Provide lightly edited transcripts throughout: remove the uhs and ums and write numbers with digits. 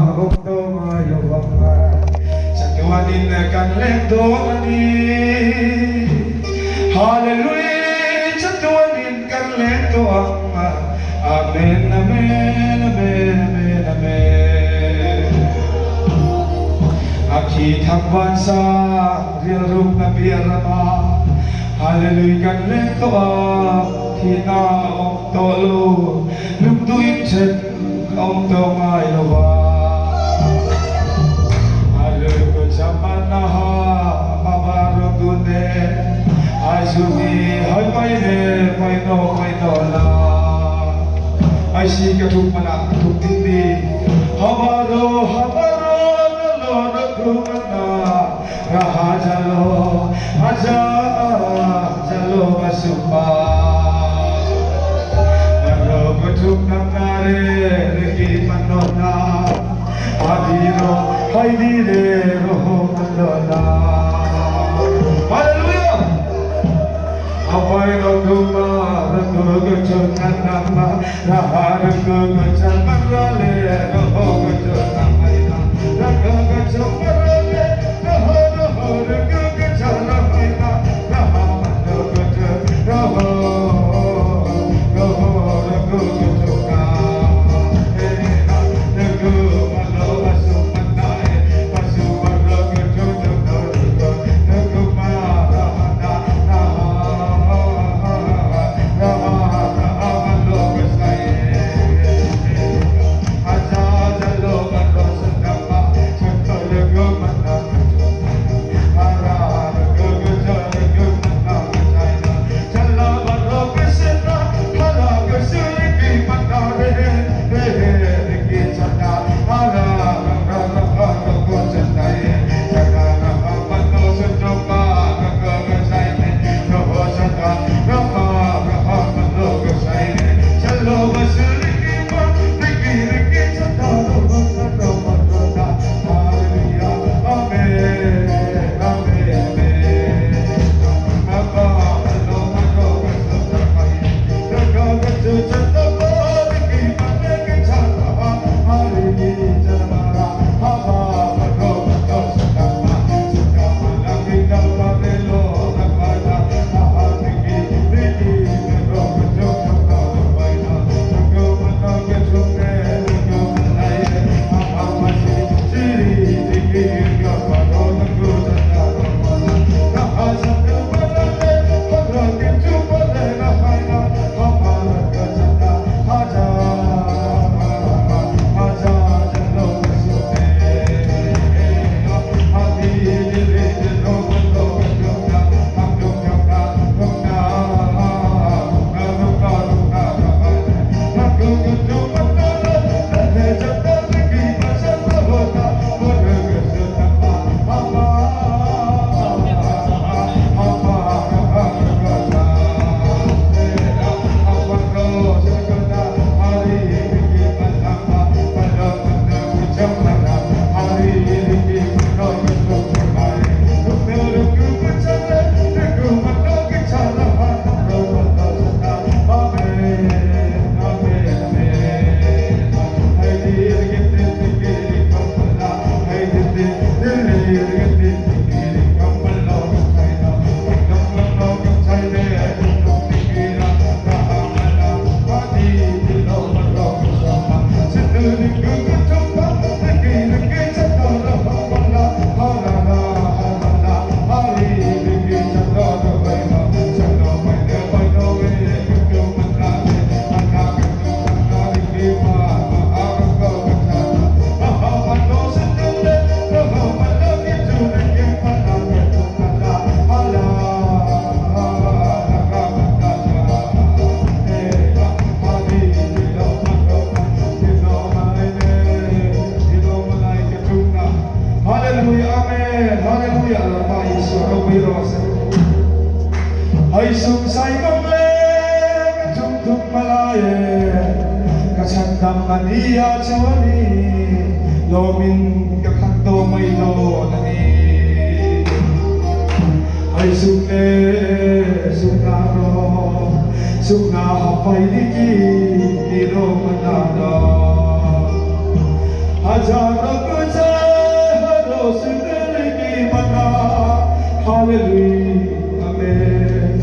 Om Ayovama Satuanin kan lendoni Hallelujah Satuanin kan lendoama Amen Amen Amen Amen Amen Aki thakwan sa real room na biyarama Hallelujah kan lendoa Tina om tolo Lumduin chen om tomay lawa Hallelujah chamana ha Mabaro dune Azumi hai pai no la Ai si ka thuk mana thuk tindi Habaro nalo na kumana Raha jalo aja jalo masupa Naro thuk namare reki manona Adiro hai dire roho manona Hallelujah Apai roguma rogujana nama rahar gujana marale roho gujana maina rogujana marale roho gujana maina raha gujana roho gujana Hãy sung say ngông lên chung thúc malaye kachandam mania chawani lomin kakhanto may lo nani Hãy sung le sung naro sung na fay diki di ro manado हजारों गुज़े हर रोज़ दिल की मना hallelujah amen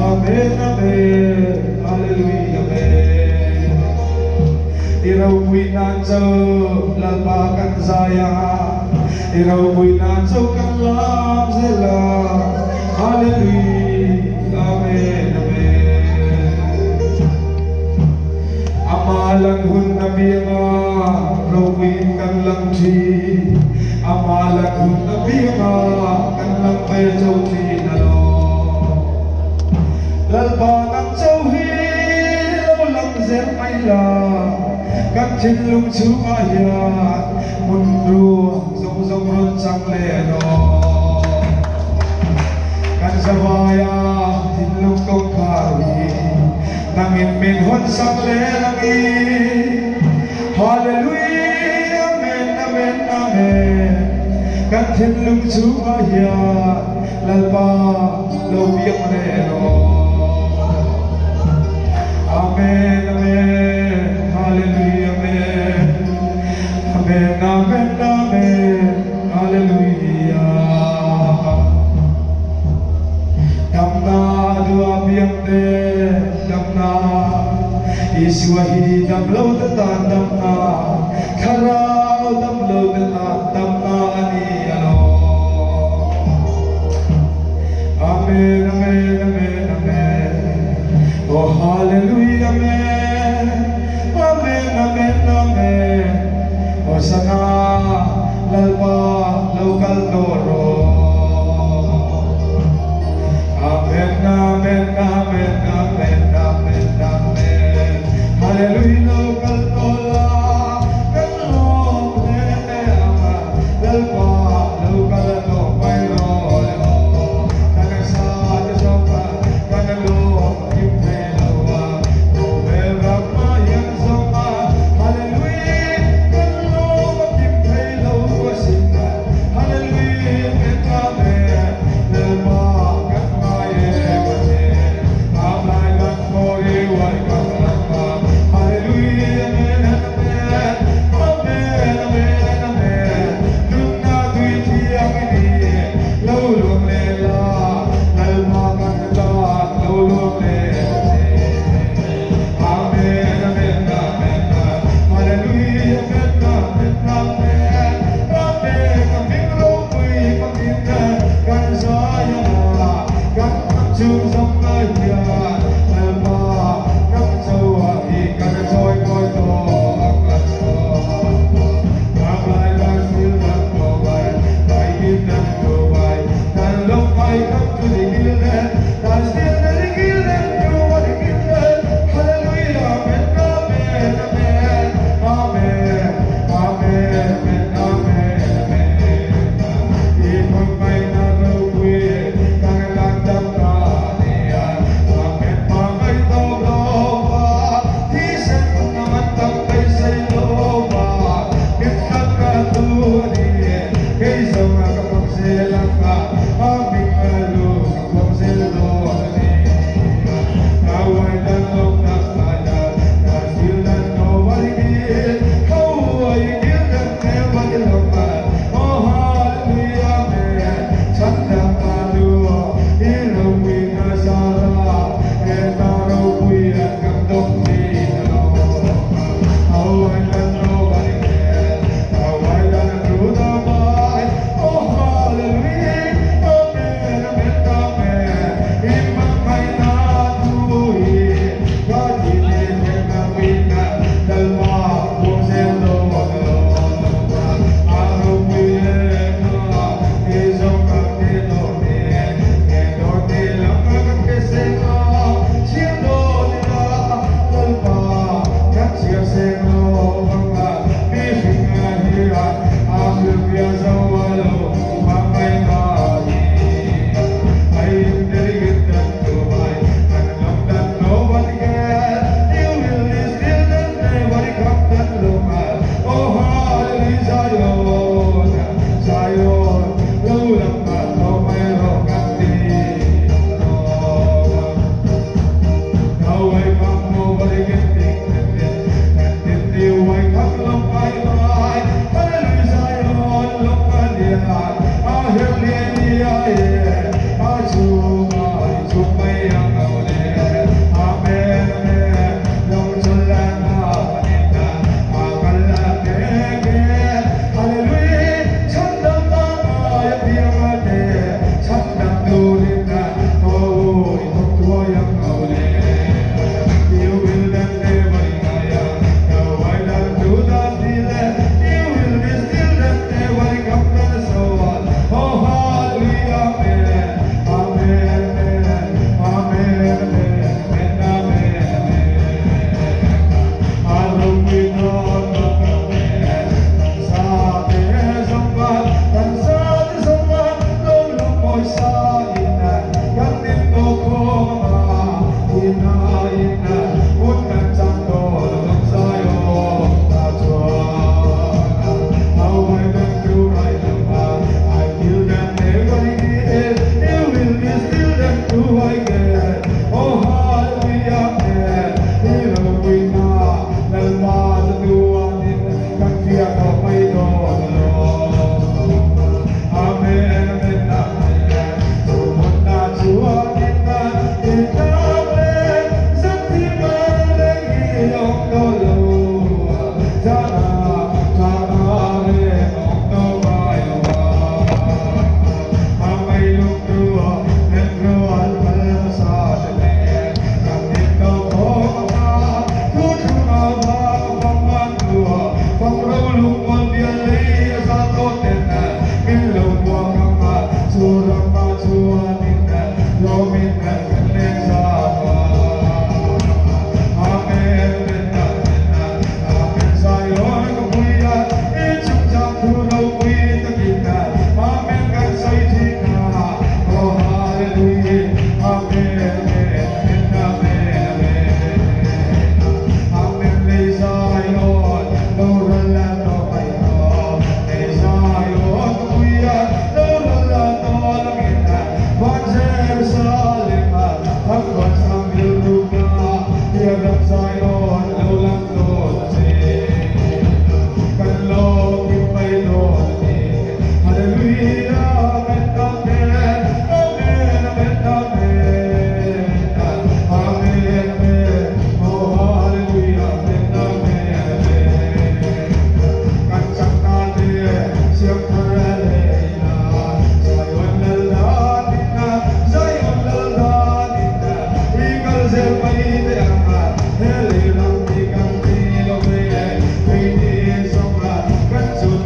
amen amen hallelujah amen iraw mo'y nandiyo lalbakan saya iraw mo'y nandiyo kang lang sila hallelujah amen amen amalan hun nabi nga rawin kang lang di amalan hun nabi nga kang lang medyo di nalo lalbakan jauhi iraw lang zer may lang các trên lung chú ayat mundu sông sông run sang leno kan sabaya tin lung kong kari nangin min hon sang le langi hallelujah amen amen amen kan trên lung chú ayat lalpa lo biak leno amen amen hallelujah amen amen amen hallelujah damna dua biang de damna iswahi damlo tatan damna kharao damlo tatan damna ani alo amen amen amen amen oh hallelujah amen amen amen amen Hosana lalpa lokal toro amen amen amen amen amen amen hallelujah lokal tola kalom ama lalpa lokal to pairo kana sa sopa kana lo impelo vera mayan sopa hallelujah hallelujah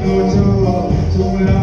nô cho chung